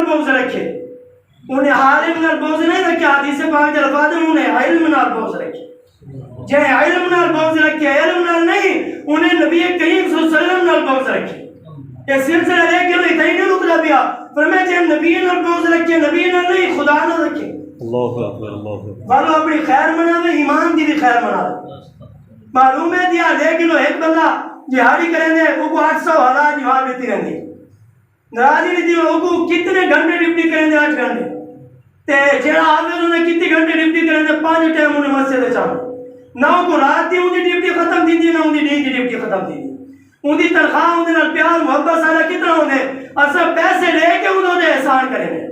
بغض رکھے، انہیں عالم نال بغض نہیں رکھے، حدیث پاک دے الفاظ انہیں علم نال بغض رکھے، جے علم نال بغض رکھے، علم نال نہیں، انہیں نبی کریم صلی اللہ علیہ وسلم نال بغض رکھے۔ یہ سلسلہ لے کے لئے تھی نہیں رکلا پیا، فرمائے جے نبی نال بغض رکھے، نبی نال نہیں، خدا نال رکھے۔ اللہ اکبر، اللہ اکبر۔ والو اپنی خیر مناوے، ایمان دی بھی خیر مناوے۔ معلوم ہے دیا لے کے لئے ایک بندہ جہادی کریں دے، وہ کو 800 حالات جہاد لیتی رہیں گے، نرازی لیتی ہے، وہ کو کتنے گھنٹے ڈپٹی کریں دے، 8 گھنٹے، تے جیڑا حافظ انہیں کتنے گھنٹے ڈپٹی کریں دے، 5 ٹائم انہیں مسجد چاہوں، نہ ان کو رات دی ان کی ڈپٹی ختم تھی دی، نہ ان کی نیند کی ڈپٹی ختم تھی دی، ان کی تنخواہ ان کے پیار محبت سارا کتنا ہونے، اصلا پیسے لے کے انہوں نے احسان کریں گے،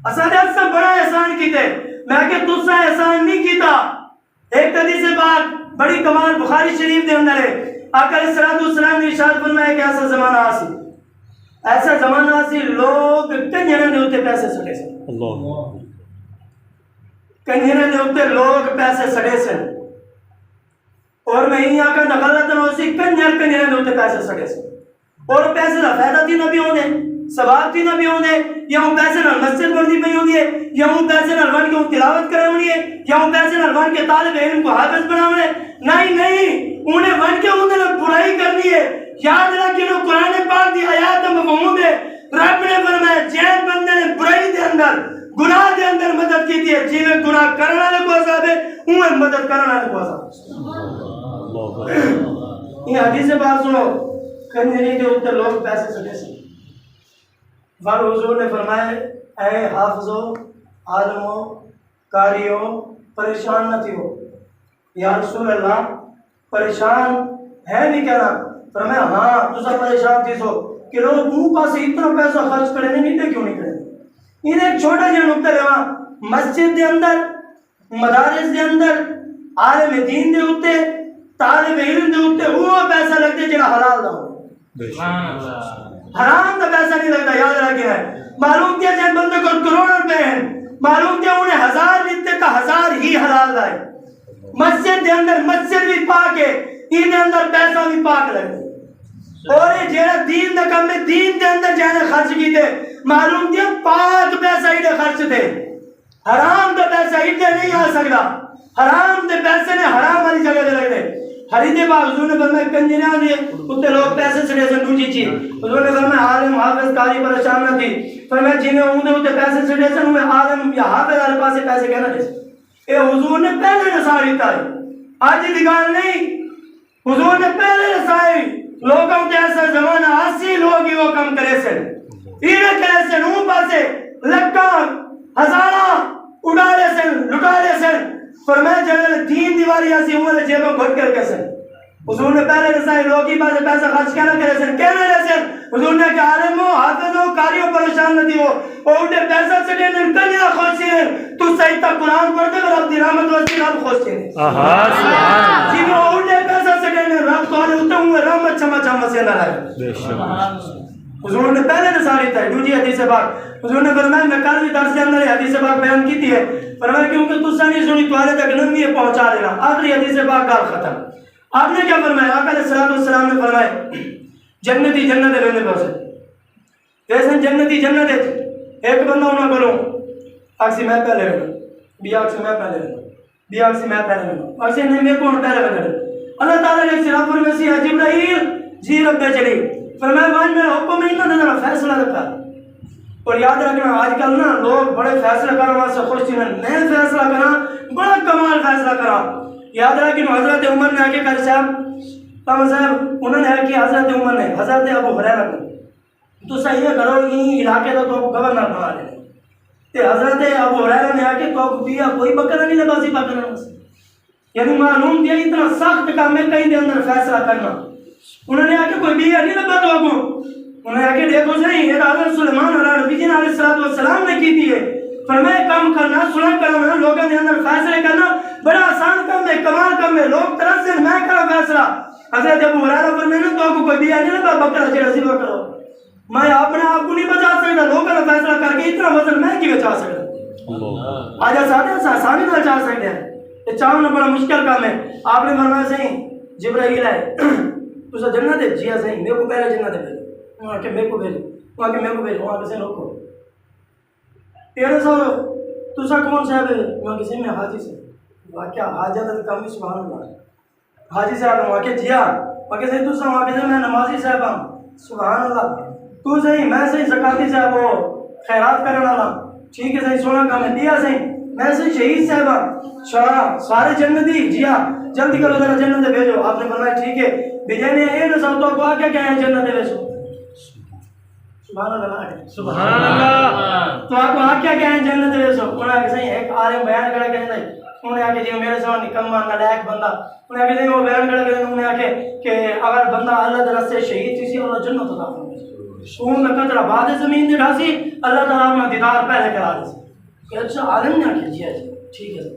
اصلا بڑا احسان کیتے، میں کہ تُس سے احسان نہیں کیتا۔ ایک حدیث پاک بڑی کمال بخاری شریف دے اندر ہے، آقا علیہ السلام نے ارشاد فرمایا کہ ایسا زمانہ آسی، ایسا زمانہ آسی لوگ کنجرے دے ہوتے پیسے سڑے سے، کنجرے دے ہوتے لوگ پیسے سڑے سے، اور میں ہی آقا نہ غلط نہ اسی کنجر کنجرے دے ہوتے پیسے سڑے سے، اور پیسے نہ فائدہ تھی نہ بھی ہونے، ثواب تھی نہ بھی ہونے، یا ہوں پیسے نہ مسجد بڑھنی پہی ہوگی ہے، یا ہوں پیسے نہ ون کے تلاوت کرے ہوگی ہے، یا ہوں پیسے نہ ون کے طالب علم کو حافظ بناونے، نہیں، انہیں ون کے انہیں برائی کرنی ہے۔ یاد رکھیں لو قرآن پاک دی آیات مفہوم ہے، رب نے فرمایا جین بندے نے برائی دے اندر گناہ دے اندر مدد کی تھی ہے، جیوے گناہ کرنا لے کو عذاب ہے انہیں مدد کرنا لے کو عذاب ہے۔ یہ حدیث بات سنو، کنجری دے اوپر لوگ پیسے سٹے سے، وال حضور نے فرمایا اے حافظو، عالمو، قاریو، پریشان نہ تھی ہو۔ یا رسول اللہ پریشان ہے نہیں کہنا، فرمایا ہاں تو سب پریشان تھی سو کہ لوگ منہ پاس اتنا پیسہ خرچ کریں نہیں دے کیوں نہیں کریں۔ انہیں ایک چھوٹا جہاں نکتہ رہا، مسجد دے اندر، مدارس دے اندر، عالم دین دے ہوتے، طالب علم دے ہوتے، وہ پیسہ لگتے جنہا حلال دا ہو، حرام دا پیسہ نہیں لگتا۔ یاد رکھیں ہے معلوم کیا جن بندے کو کروڑ روپے ہیں، معلوم کیا انہیں 1000 لیتے کا 1000 ہی حلال دا ہے۔ مسجد دے اندر مسجد بھی پاک ہے، ان دے اندر پیسہ بھی پاک لگتے، اور یہ جیڑا دین دا کم میں دین دے اندر جانے خرچ کی تھے، معلوم کیا پاک پیسہ ہی دے خرچ تھے، حرام دا پیسہ ہی دے نہیں آ سکتا، حرام دے پیسے نے حرام والی جگہ دے لگتے۔ حدیث پاک حضور نے فرمایا کنجریاں دے اتے لوگ پیسے سڑے سے دوسری چیز، حضور نے فرمایا عالم حافظ قاری پریشان نہ تھی، فرمایا جنہیں اندے اتے پیسے سڑے سے انہیں عالم یا حافظ والے پاسے پیسے کہنا دے سے۔ اے حضور نے پہلے نسائی تھا، آج ہی دکان نہیں، حضور نے پہلے نسائی لوگوں کے ایسا زمانہ آسی لوگ ہی وہ کم کرے سے، ایرے کرے سے، نوں پاسے لکان ہزارہ اڑالے سے لٹالے سے، فرمائے جنہوں دین دیواری ایسی ہوئے جیبوں گھٹ کر کے سن۔ حضور نے پہلے رسائی لوگی پاسے پیسہ خرچ کہنا کرے سن، کہنا رہے سن، حضور نے کہ عالم ہو، حافظ ہو، قاری ہو، پریشان نہ دی ہو، اور انہیں پیسہ سے دینے کنیا خوشی ہیں، تو صحیح تک قرآن پڑھتے اور اپنی رحمت وسیل رب خوشی ہیں۔ جنہوں انہیں پیسہ سے دینے رب تو آنے ہوتے ہوئے رحمت چمہ چمہ سے نہ رہے۔ حضور نے پہلے نساری تھا، دوجی حدیث پاک حضور نے فرمایا میں کل بھی درس کے اندر حدیث پاک بیان کی تھی ہے، فرمایا کیونکہ تُسا نہیں سنی توارے تک نمی پہنچا دینا، آخری حدیث پاک کال ختم۔ آپ نے کیا فرمایا؟ آقا علیہ السلام نے فرمایا جنتی جنت رہنے پہنچے، جیسے جنتی جنت ہے، ایک بندہ انہوں بولوں آکسی میں پہلے رہنا، بھی آکسی میں پہلے رہنا، بھی آکسی میں پہلے رہنا، آکسی نہیں میں کون پہلے رہنا۔ اللہ تعالیٰ نے صراف فرمیسی ہے جبرائیل جی رب چلی، فرمایا وہاں میں حکم نہیں نہ دینا فیصلہ رکھا۔ اور یاد رکھنا آج کل نا لوگ بڑے فیصلہ کرنا سے خوش تھی، میں فیصلہ کرنا بڑا کمال فیصلہ کرنا۔ یاد رکھنا حضرت عمر نے آگے کر صاحب انہوں نے آگے حضرت عمر نے حضرت ابو ہریرہ کو تو صحیح کرو یہ علاقے کا تو گورنر بنا لے، تے حضرت ابو ہریرہ نے آگے تو دیا کوئی بکرا نہیں لباسی پکڑنا، یعنی معلوم دیا اتنا سخت کام ہے کہیں دے اندر فیصلہ کرنا۔ انہوں نے آگے کوئی بیا نہیں لبا تو کو انہوں نے آگے دیکھو صحیح یہ حضرت سلیمان علیہ نبی علیہ السلام نے کی تھی ہے، فرمائے کام کرنا سنا کرنا لوگوں کے اندر فیصلے کرنا بڑا آسان کام ہے، کمال کام ہے، لوگ طرف سے میں کرا فیصلہ۔ حضرت ابو ہریرہ فرمائے نا تو کوئی بیا نہیں لبا بکرا چڑا سی کرو، میں اپنے آپ کو نہیں بچا سکتا، لوگوں کا فیصلہ کر کے اتنا وزن میں کی بچا سکتا، آج آسانی نہ چاہ سکتے ہیں، یہ چاہنا بڑا مشکل کام ہے۔ آپ نے فرمایا صحیح جبرائیل ہے تو جنت ہے، جی ہاں صحیح میرے کو پہلے جنت ہے، وہاں کہ میرے کو بھیجو، وہاں کہ میرے کو بھیجو، وہاں کسے روکو یہ سو تسا کون صاحب ہے؟ وہاں کسی میں حاجی سے واقعہ حاجت کمی سبحان اللہ حاجی صاحب وہاں کے جیا وہاں سے تسا وہاں کے میں نمازی صاحب ہوں سبحان اللہ تو صحیح میں صحیح زکاتی صاحب وہ خیرات کرنے والا ٹھیک ہے صحیح سونا کام ہے دیا صحیح میں صحیح شہید صاحب ہوں شاہ سارے جنتی جیا جلدی کرو ذرا جنت میں بھیجو آپ نے فرمایا ٹھیک ہے بھیجے نے یہ نہ سب تو کو کیا ہے جنت میں بھیجو سبحان اللہ سبحان اللہ تو آپ کو کیا کہیں جنت میں بھیجو انہوں نے صحیح ایک عالم بیان کرا کہنے لگے انہوں نے آکے جی میرے سامنے نکما نالائق بندہ انہوں نے آکے وہ بیان کرا انہوں نے آکے کہ اگر بندہ اللہ تعالیٰ سے شہید تھی اللہ جنت عطا فرمائے خون کا قطرہ بعد زمین دے ڈھاسی اللہ تعالیٰ اپنا دیدار پہلے کرا دے کہ اچھا عالم نے آکے جی ٹھیک ہے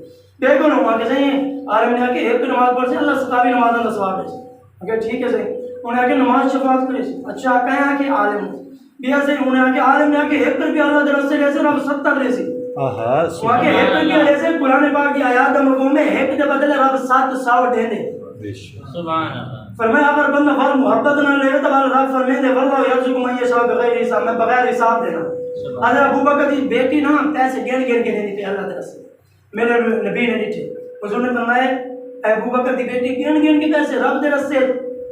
دیکھو نا وہاں کے صحیح عالم نے آکے ایک نماز پڑھ سے اللہ ستاوی نماز اندر سواب دے اگر ٹھیک ہے صحیح انہوں نے آکے نماز شفاعت کرے اچھا کہیں آکے عالم بیا صحیح انہوں نے آکے عالم نے آکے ایک بھی اللہ تعالیٰ سے لے سے رب 70 لے سی وہاں کے ایک بھی لے سے قرآن پاک کی آیات مفہوم میں ایک دے بدلے رب 700 دے دے سبحان اللہ فرمایا اگر بندہ فر محبت نہ لے تو رب فرمائے دے واللہ یرزق من یشاء بغیر حساب میں بغیر حساب دینا حضرت ابوبکر کی بیٹی نا پیسے گن گن کے نہیں تھے اللہ تعالیٰ سے میرے نبی نے نہیں تھے حضور نے فرمایا اے ابوبکر کی بیٹی گن گن کے پیسے رب دے راستے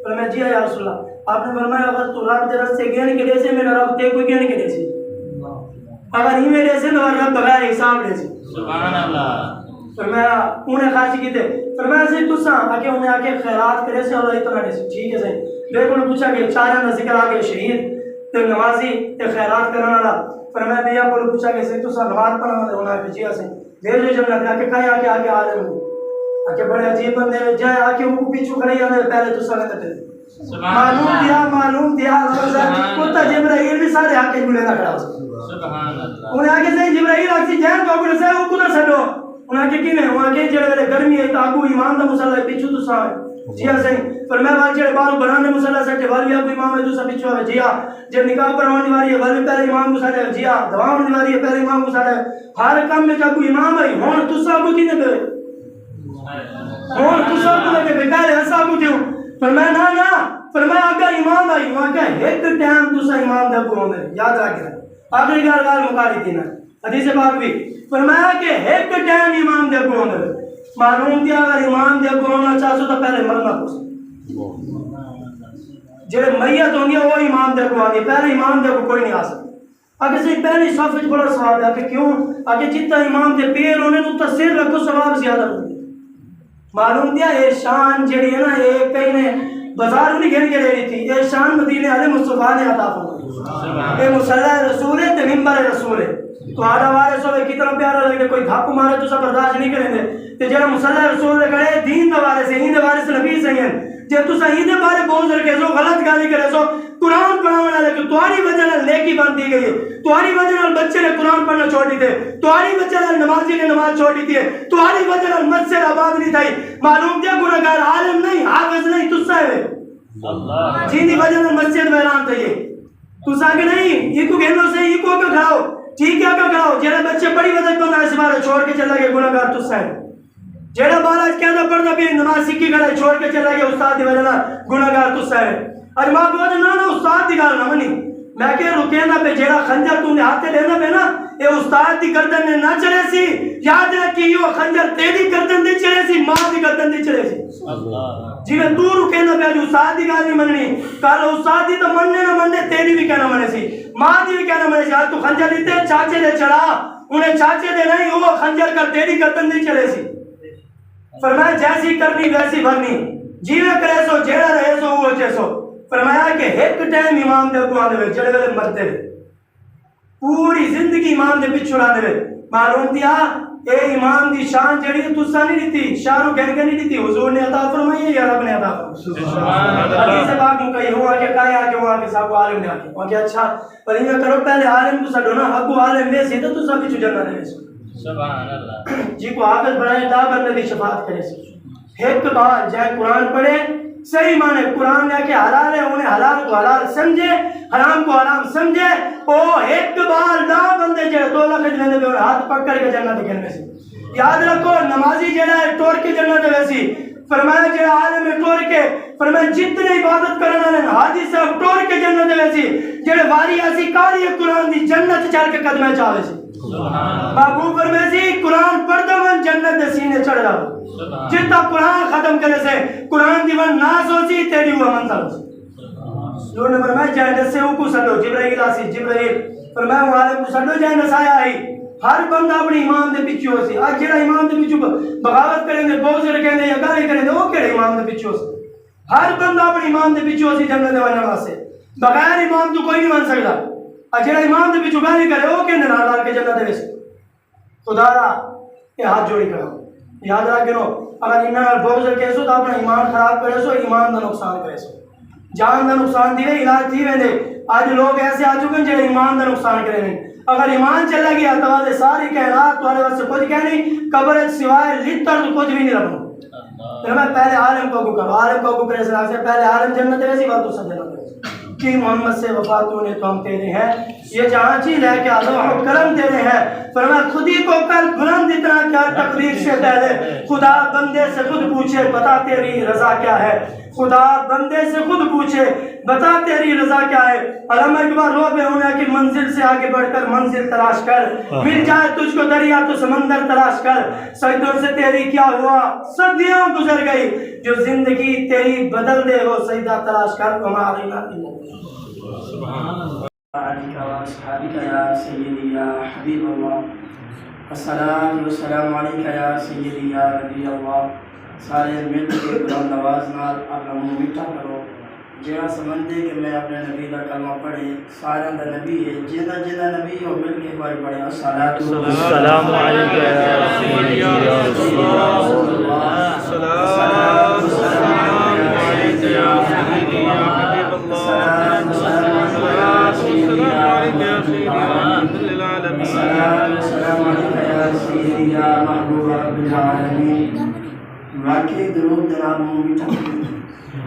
فرمایا جی یا رسول اللہ آپ نے فرمایا اگر تو رب دے راستے گن کے دے سے میرا رب تے کوئی گن کے دے سے اگر ہی میرے سے تو رب بغیر حساب دے سے سبحان اللہ فرمایا انہیں خرچ کی تھے فرمایا سے تسا آکے انہیں آکے خیرات کرے سے اللہ اتنا دے سے ٹھیک ہے سے دیکھو نے پوچھا کہ چارہ نہ ذکر آگے شہید تے نمازی تے خیرات کرنا والا فرمایا دیا کو پوچھا کہ سے تسا نماز پڑھنا والے ہونا ہے جی سے دیر جو جنت آکے کہیں آکے آگے عالم آکے بڑے عجیب بندے جائے آکے وہ پیچھو کھڑے جانے پہلے تسا لے تے معلوم دیا کتا جبرائیل بھی سارے آکے گلے نہ کھڑا سبحان اللہ انہیں آگے سے جبرائیل آکسی جہن کو گلے سے وہ کتا سڑو انہیں آگے کی میں وہاں کے جڑے والے گرمی ہے تاکو امام دا مسلح پیچھو تو سامنے جی ہاں صحیح فرمایا وہاں جڑے بارو بنانے مسلح سکتے والی آپ امام ہے تو سب پیچھو ہے جی ہاں جب نکاح پر ہونے والی ہے والی پہلے امام مسلح ہے جی ہاں دوا ہونے والی ہے پہلے امام مسلح ہے ہر کام میں جب امام ہے ہون تو سب کی نے پہ ہون تو سب کو لگے پہلے ایسا کو دیوں فرمایا نا فرمایا آگا امام آئی وہاں کا ایک ٹائم تو سا امام دا کو ہونے یاد رکھ رہا آخری گال مقاری دینا حدیث پاک بھی فرمایا کہ ایک ٹائم امام دے کو ہونے معلوم دیا اگر امام دے کو ہونا چاہتا تو پہلے مرنا کو جڑے میت ہوں گے وہ امام دے کو آگے پہلے امام دے کو کوئی نہیں آ سکتا اگر سے پہلی صفحہ بڑا سواب ہے کہ کیوں اگر جتنا امام دے پیر ہونے تو تصیر رکھو ثواب زیادہ ہونے معلوم دیا اے شان جڑی ہے نا ایک کہیں نے بازار انہیں گھر کے لے رہی تھی اے شان مدینے علیہ مصطفیٰ نے عطا فرمائی اے مصلح رسول ہے تے منبر رسول ہے تو آڑا وارے سو کتنا پیارا لگے کوئی دھاپ مارے تو سب برداشت نہیں کریں دے تے جڑا مصلح رسول نے کہے دین دوارے سے ہین دوارے سے نبی سے ہیں جب تو صحیح دے بارے بوز رکھے سو غلط گالی کرے سو قرآن پڑھانا لے کہ تمہاری وجہ نال نیکی بن دی گئی ہے تمہاری وجہ نال بچے نے قرآن پڑھنا چھوڑ دی تھے تمہاری وجہ نال نمازی نے نماز چھوڑ دی تھی تمہاری وجہ نال مسجد آباد نہیں تھی معلوم دیا گناہگار عالم نہیں حافظ نہیں تسا ہے جن دی وجہ نال مسجد ویران تھی تسا کہ نہیں یہ کو گھنو سے یہ کو کھاؤ ٹھیک ہے کھاؤ جڑے بچے بڑی وجہ بنا اس بارے چھوڑ کے چلا گیا گناہگار تسا ہے جڑا بالا کہنا پڑھنا بھی نماز سیکھی کھڑا چھوڑ کے چلا گیا استاد دی وجہ نال گناہگار تسا ہے اور ماں بہت نا استاد دی گل نہ منی میں کہ رکے نہ پہ جیڑا خنجر تو نے ہاتھے لینا پہ نا اے استاد دی گردن نے نہ چلے سی یاد رکھی یہ خنجر تیری گردن دی چلے سی ماں دی گردن دی چلے سی جی میں تو رکے نہ پہ جو استاد دی گل نہیں مننی کل استاد دی تو مننے نہ مننے تیری بھی کہنا منے سی ماں دی بھی کہنا منے سی آج تو خنجر دیتے چاچے دے چڑھا انہیں چاچے دے نہیں وہ خنجر کر تیری گردن دی چلے سی فرمایا جیسی کرنی ویسی بھرنی جیوے کرے سو جیڑا رہے سو وہ چے سو فرمایا کہ ایک ٹائم امام دے کو آنے وے جڑے ویلے مرتے وے پوری زندگی امام دے پچھڑ آنے وے معلوم دیا اے امام دی شان جڑی تسا نہیں دیتی شان و گہن نہیں دیتی حضور نے عطا فرمائی ہے یا رب نے عطا فرمائی حدیث پاک میں کہی ہوا کہ کہا آ کے وہاں کے صاحب عالم نے آ کے وہاں کہ اچھا پر یہ کرو پہلے عالم تو سڈو نا ابو عالم میں سی تو تسا پیچھے جنت میں سو سبحان اللہ جی کو حافظ بنائے دا بندے دی شفاعت کرے سی ایک بار جائے قرآن پڑھے صحیح مانے قرآن نے کہ حلال ہے انہیں حلال کو حلال سمجھے حرام کو حرام سمجھے او ایک بار دا بندے جائے 2 لاکھ جننے پہ ہاتھ پکڑ کے جنت کے میں سے یاد رکھو نمازی جڑا ہے توڑ کے جنت ویسی فرمایا جڑا عالم ٹور کے فرمایا جتنے عبادت کرنا نے حاجی صاحب ٹور کے جنت دے سی جڑے واری اسی کاری قرآن دی جنت چل کے قدمے چاوے سی بابو فرمایا سی قرآن پڑھدا من جنت دے سینے چڑھ رہا جتا قرآن ختم کرے سے قرآن دی ون ناز ہو سی تیری ہوا منزل جو نے فرمایا جنت سے کو سڈو جبرائیل آسی جبرائیل فرمایا وہ عالم کو سڈو جنت آیا آئی ہر بندہ اپنی امام دے پیچھے ہو سی آج جڑا امام دے پیچھے بغاوت کریں دے بغض رکھیں دے یا گالی کریں دے وہ کہڑے امام دے پیچھے ہو سی ہر بندہ اپنی امام دے پیچھے ہو سی جنت دے وانا واسے بغیر امام تو کوئی نہیں بن سکتا آج جڑا امام دے پیچھے گالی کرے وہ کہنے نال لال کے جنت دے ویسے خدا را یہ ہاتھ جوڑی کرو یاد رکھ گنو اگر انہاں نال بغض رکھے سو تو اپنا ایمان خراب کرے سو ایمان دا نقصان کرے سو جان دا نقصان دیوے علاج تھی ویندے آج لوگ ایسے آ چکے ہیں جڑے ایمان دا نقصان کرے نہیں اگر ایمان چلا گیا تو آدھے ساری کائنات تمہارے واسطے کچھ کہہ نہیں قبر سوائے لتر تو کچھ بھی نہیں رکھنا پھر میں پہلے عالم کو کرو عالم کو کرے سے پہلے عالم جنت ویسی بات تو سب جنت کہ محمد سے وفاتوں نے تو ہم تیرے ہیں یہ جہاں چیز ہے کہ اللہ و کرم تیرے ہیں فرمایا خودی کو کل بلند اتنا کیا تقریر سے پہلے خدا بندے سے خود پوچھے بتا تیری رضا کیا ہے خدا بندے سے خود پوچھے بتا تیری رضا کیا ہے علامہ اقبال رو پہ ہونا کہ منزل سے آگے بڑھ کر منزل تلاش کر مل جائے تجھ کو دریا تو سمندر تلاش کر سجدوں سے تیری کیا ہوا صدیاں گزر گئی جو زندگی تیری بدل دے وہ سجدہ تلاش کر ہماری علیک و اصحابک یا سیدی یا حبیب اللہ الصلاۃ والسلام علیک یا سیدی یا نبی اللہ سارے مل کے بلند آواز نال اپنا منہ میٹھا کرو جہاں سمجھتے کہ میں اپنے نبی کا کلمہ پڑھے سارے دا نبی ہے جنہ جنہ نبی ہو مل کے بار پڑھے السلام علیکم یا سیدی یا رسول اللہ السلام علیکم یا حبیب اللہ السلام علیکم یا سیدی یا محبوب رب العالمین واقعی درود جناب منہ میٹھا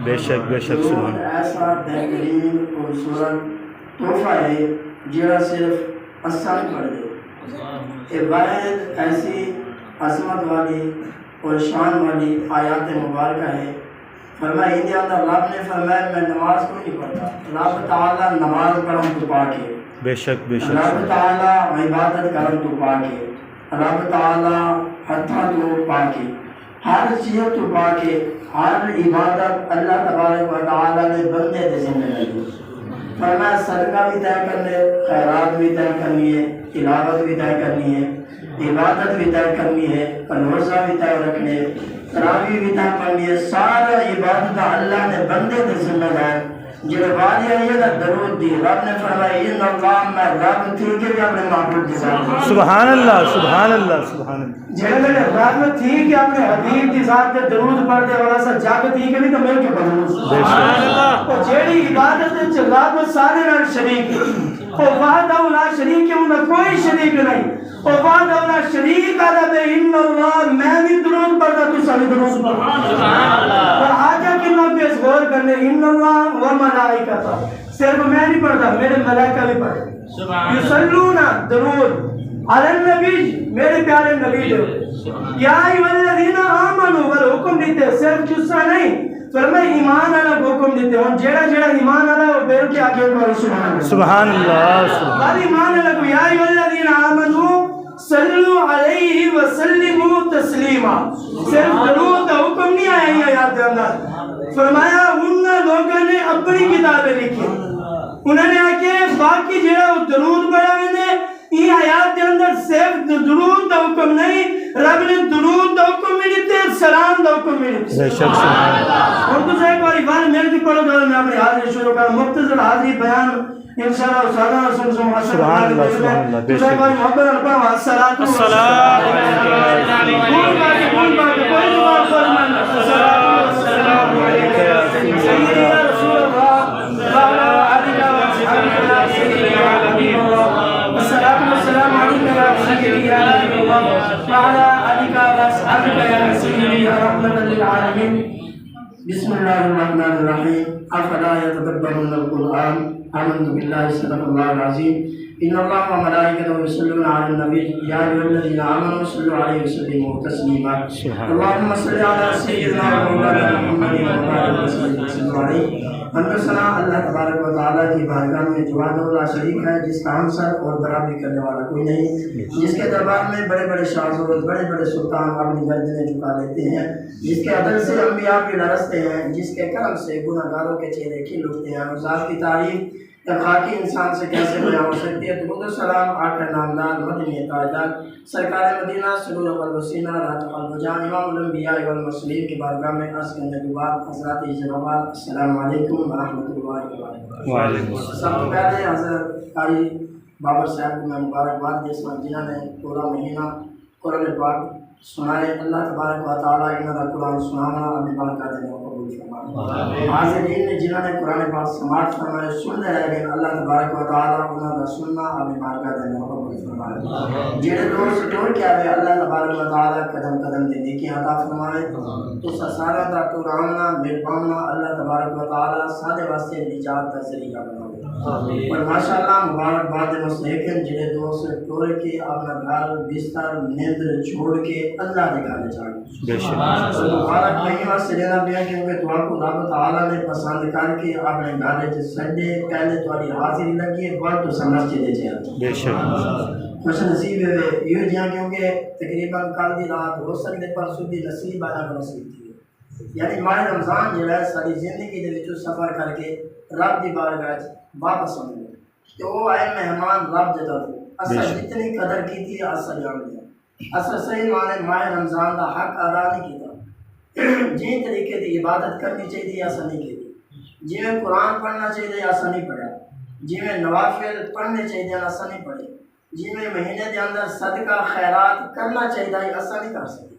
بے شک سبحان ایسا بہترین خوبصورت تحفہ ہے جڑا صرف اثر پڑھ دے یہ واحد ایسی عظمت والی اور شان والی آیات مبارکہ ہے فرمایا ان اندر رب نے فرمایا میں نماز کو نہیں پڑھتا رب تعالیٰ نماز پڑھوں تو پاکے بے شک رب تعالیٰ عبادت کروں تو پاکے رب تعالیٰ ہتھاں تو پاکے ہر چیز تو پاکے ہر عبادت اللہ تبارک و تعالیٰ نے بندے دے ذمہ لگی فرمایا صدقہ بھی طے کرنے خیرات بھی طے کرنی ہے تلاوت بھی طے کرنی ہے عبادت بھی طے کرنی ہے روزہ بھی طے رکھنے تراویح بھی طے کرنی ہے سارا عبادت اللہ نے بندے دے ذمہ لگا جب واجہ یہ درود دی رب نے فرمایا ان اللہ میں رب تھی کہ اپنے معبود دی ذات سبحان اللہ سبحان اللہ سبحان اللہ جب میں رب تھی کہ اپنے حبیب دی ذات تے درود پڑھ دے والا سا جگ تھی کہ نہیں تو مل کے پڑھوں سبحان اللہ او جیڑی عبادت تے رب سارے نال شریک او وحدہ لا شریک ہے انہاں کوئی شریک نہیں او وحدہ لا شریک ہے ان اللہ میں بھی درود پڑھدا تو سارے درود پڑھ سبحان اللہ اور آجا کہ میں اس غور کرنے ان اللہ و ملائکہ صرف میں نہیں پڑھتا میرے ملائکہ بھی پڑھتے یصلون درود علی النبی میرے پیارے نبی جو یا ایھا الذین آمنوا والے حکم دیتے صرف جسا نہیں فرمائے ایمان والا حکم دیتے ہیں جڑا جڑا ایمان والا وہ بیل کے آگے بڑھ سبحان اللہ والے ایمان والا کو یا ایھا الذین آمنوا صلو علیہ وسلموا تسلیما صرف درود کا حکم نہیں آیا یہ آیات کے اندر فرمایا ان لوگوں نے اپنی کتابیں لکھی انہوں نے آکے باقی جڑا درود پڑھا میں یہ آیات کے اندر صرف درود کا حکم نہیں رب نے درود کا حکم بھی دیتے سلام کا حکم بھی دیتے اور تو سے ایک باری بار میرے کی پڑھو تو میں اپنی حاضری شروع کروں مختصر حاضری بیان انشاءاللہ استادہ رسول سبحان اللہ سبحان اللہ بے شک محبت الپڑھو السلام علیکم کون بات کوئی بات فرمان السلام علیکم یا سیدی یا رسول اللہ وعلی آلہ وصحبہ یا سیدی یا حبیب اللہ السلام علیکم یا سیدی یا نبی اللہ وعلی آلہ وصحبہ یا سیدی یا رحمت للعالمین بسم اللہ الرحمن الرحیم افلا یتدبرون القرآن آمنت باللہ صدق اللہ العظیم ان اللہ و ملائکتہ یصلون علی النبی یا ایھا الذین آمنوا صلوا علیہ وسلموا تسلیما اللهم صل علی سیدنا و مولانا محمد و علی وسلم حمد ثنا اللہ تبارک و تعالیٰ کی بارگاہ میں جو وحدہ لا شریک ہے، جس کا ہمسر اور برابری کرنے والا کوئی نہیں، جس کے دربار میں بڑے بڑے شاہزور بڑے بڑے سلطان اپنی گردنیں جھکا لیتے ہیں، جس کے عدل سے انبیاء بھی لرزتے ہیں، جس کے کرم سے گناہ گاروں کے چہرے کھل اٹھتے ہیں۔ اس ذات کی تعریف یا خاکی انسان سے کیسے بیان ہو سکتی ہے؟ درود و سلام آقا نامدار مدنی تاجدار سرکار مدینہ سرور قلب و سینہ راحت قلب و جان امام الانبیاء والمرسلین کی بارگاہ میں عرض کرنے کے بعد حضرات جناب السلام علیکم ورحمۃ اللہ وبرکاتہ۔ وعلیکم السلام۔ سب سے پہلے حضرت قاری بابر صاحب کو میں مبارکباد دیتا ہوں، جنہوں نے پورا مہینہ قرآن پاک سنائے۔ اللہ تبارک و تعالیٰ انہوں نے قرآن سنانا اپنی بارکات دینے کو قبول فرمائے۔ حاضرین نے جنہوں نے قرآن پاک سماعت فرمائے سنتے رہ گئے، اللہ تبارک و تعالیٰ انہوں نے سننا اپنی بارکات دینے کو قبول فرمائے۔ جنہیں دور سے ٹور کیا ہے اللہ تبارک و تعالیٰ قدم قدم دے نیکی عطا فرمائے۔ اس سارا دا ٹور آمنا مہرباننا اللہ تبارک و تعالیٰ سارے واسطے نجات کا ذریعہ بنائے۔ اور ماشاءاللہ مبارکباد مستحقن جنہیں دور سے ٹور کے اپنا گھر بستر نیند چھوڑ کے اللہ دکھانے چاہیے۔ بے شک۔ مبارک مہینہ سے لینا بھی ہے کیونکہ تو آپ کو رب تعالیٰ نے پسند کر کے اپنے گھر سے سنڈے پہلے تمہاری حاضری لگی ہے بعد تو سمجھ کے دے چاہیے۔ بے شک۔ خوش نصیب ہے یہ جہاں کیونکہ تقریباً کل دی رات ہو سکتے پرسوں دی نصیب آنا نصیب تھی، یعنی ماہ رمضان جو ہے ساری زندگی دے وچوں سفر کر کے رب دی بارگاہ واپس آنے تو وہ آئے مہمان رب دے طرف اصل جتنی قدر کی تھی اصل جان دیا اصل صحیح معنی ماہ رمضان کا حق ادا نہیں کیتا، جن طریقے کی عبادت کرنی چاہیے ایسا نہیں کی، جی میں قرآن پڑھنا چاہیے ایسا نہیں پڑھا، جی میں نوافل پڑھنے چاہیے ایسا نہیں پڑھے، جی میں مہینے کے اندر صدقہ خیرات کرنا چاہیے ایسا نہیں کر سکے۔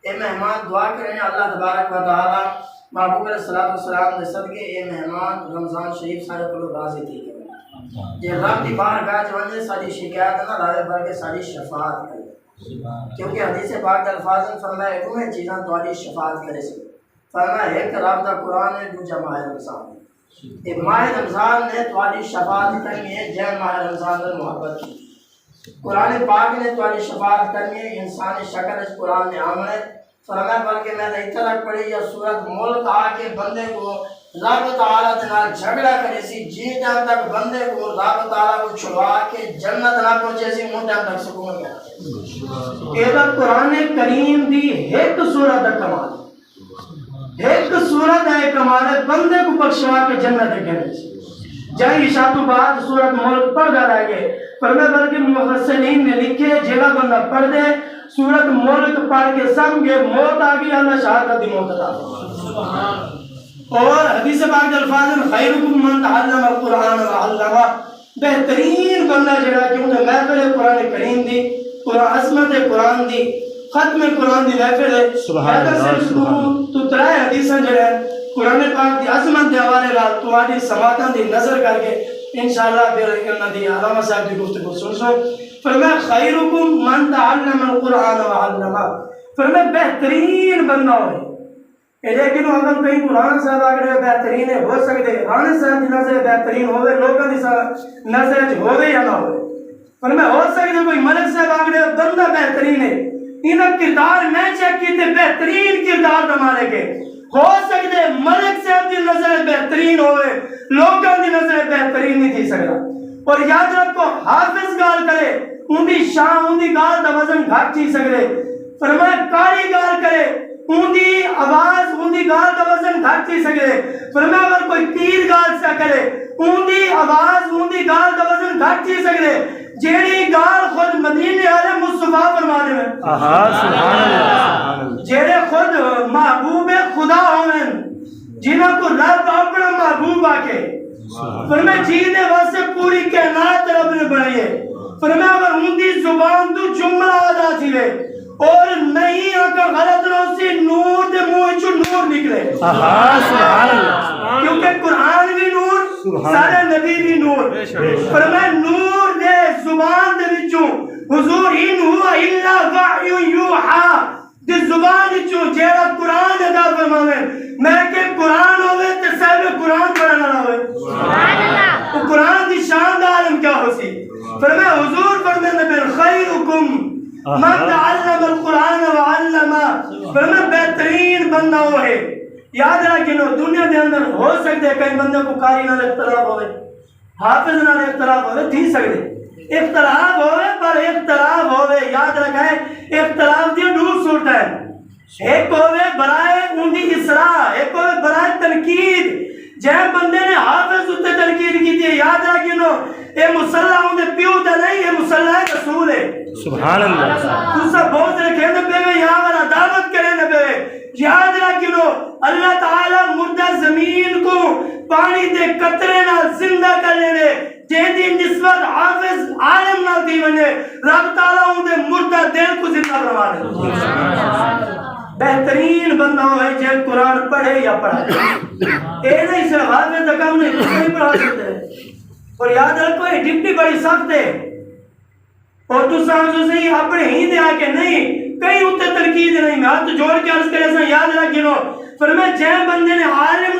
اے مہمان دعا کریں اللہ تبارک و تعالیٰ محبوب علیہ السلام نے صدقے اے مہمان رمضان شریف سارے کو راضی تھی جی رب کی بارگاہ جو ساری شکایت نہ لائے بلکہ ساری شفاعت کرے، کیونکہ حدیث پاک الفاظ فرمایا دونوں چیزاں تمہاری شفاعت کرے سے فرمایا ایک رب کا قرآن ہے دوسرا ماہ رمضان ہے۔ ایک ماہ رمضان نے تمہاری شفاعت کرنی ہے جے ماہ رمضان نے محبت کی، قرآن پاک نے تمہاری شفاعت کرنی ہے انسانی شکل اس قرآن میں عام ہے۔ فرمایا بلکہ میں نے اتنا پڑھی یا سورت ملک آ کے بندے کو رب تعالیٰ تنال جھگڑا کرے سی جی ٹائم تک بندے کو رب تعالیٰ کو چھڑوا کے جنت نہ پہنچے سی ان ٹائم تک سکون گیا۔ یہ قرآن کریم دی ایک سورت ہے کمال، ایک سورت ہے کمال ہے بندے کو بخشوا کے جنت گھنے سی جائے عشاء تو بعد سورت ملک پڑھ کر آئے گے فرمایا بلکہ محسنین نے لکھے جیلا بندہ پڑھ دے سورت ملک پڑھ کے سمجھے موت آ گئی اللہ شہادت دی موت عطا۔ اور حدیث پاک الفاظ خیرکم من تعلم القرآن وعلمہ، بہترین بندہ جڑا کیونکہ محفل قرآن کریم دی قرآن عظمت قرآن دی ختم قرآن دی محفل ہے سبحان اللہ تو ترائے حدیثاں جڑے قرآن پاک دی عظمت دے حوالے نال تمہاری سماعتاں دی نظر کر کے انشاءاللہ پھر انہاں دی علامہ صاحب دی گفتگو سن فرمایا خیرکم من تعلم القرآن وعلمہ، فرمایا بہترین بندہ ہوئے لیکن اگر کہیں قرآن صاحب آگے بہترین ہو سکتے رانے صاحب کی نظر بہترین ہوئے لوگوں کی نظر ہوئے یا نہ ہوئے فرمایا ہو سکتے کوئی ملک صاحب آگے بندہ بہترین ہے انہاں کردار میں چیک کیتے بہترین کردار دمالے کے ہو سکتے ملک صاحب کی نظر بہترین ہوئے لوگوں کی نظر بہترین نہیں تھی سکتا۔ اور یاد رکھو حافظ گال کرے ان کی شان ان کی گال دا وزن گھٹ تھی سکتے، فرمایا کاری گال کرے ان کی آواز ان کی گال دا وزن گھٹ تھی سکتے، فرمایا اگر کوئی پیر گال سے کرے ان کی آواز ان کی گال دا وزن گھٹ تھی سکتے، جیڑی گال خود مدینے والے مصطفیٰ فرمانے میں سبحان اللہ جیڑے خود محبوب خدا ہوئے جنہاں کو رب اپنا محبوب آکے فرمایا جینے واسطے پوری کائنات رب نے بنائی ہے، فرمایا اگر ان کی زبان تو جملہ ادا تھیوے اور نہیں آکا غلط روسی نور دے منہ چوں نور نکلے سبحان اللہ کیونکہ قرآن بھی نور سارے نبی بھی نور فرمایا نور دے زبان دے وچوں حضور ان ہوا الا وحی یوحا دے زبان وچوں جیڑا قرآن ادا فرماوے میں کہ قرآن ہوئے تے صاحب قرآن پڑھنا نہ ہوئے سبحان اللہ وہ قرآن دی شان دا عالم کیا ہو سی فرمایا حضور فرماتے ہیں خیرکم من تعلم القرآن وعلمہ، فرمایا بہترین بندہ وہ ہے، یاد رکھیں دنیا دے اندر ہو سکتے کئی بندے کو قاری نال اختلاف ہوئے، حافظ نال اختلاف ہوئے، تھی سکتے اختلاف ہوئے، پر اختلاف ہوئے یاد رکھیں اختلاف دیا دو صورت ہے، ایک ہوئے برائے ان کی اصلاح، ایک ہوئے برائے تنقید، جہاں بندے نے حافظ اتے تنقید کی تھی یاد رکھیں اے مسلح ہوں دے پیو دے نہیں، یہ مسلح رسول ہے، سبحان اللہ تُسا بہت رکھیں دے پہ یہاں والا دعوت کریں دے پہ یاد رکھیں اللہ تعالیٰ مردہ زمین کو پانی دے قطرے نال زندہ کر لینے جہاں دی نسبت حافظ عالم نال دی ونے رب تعالیٰ ہوں دے مردہ دل کو زندہ کروانے بہترین بندہ ہے جہاں قرآن پڑھے یا پڑھا اے نہیں صرف حافظ دا کام نہیں نہیں پڑھا سکتے اور یاد رکھو یہ ڈپٹی بڑی سخت ہے اور تو سامنے سے اپنے ہی دے آکے نہیں کئی اتنے تنقید نہیں میں ہاتھ جوڑ کے عرض کرے یاد رکھیں فرمایا جہاں بندے نے عالم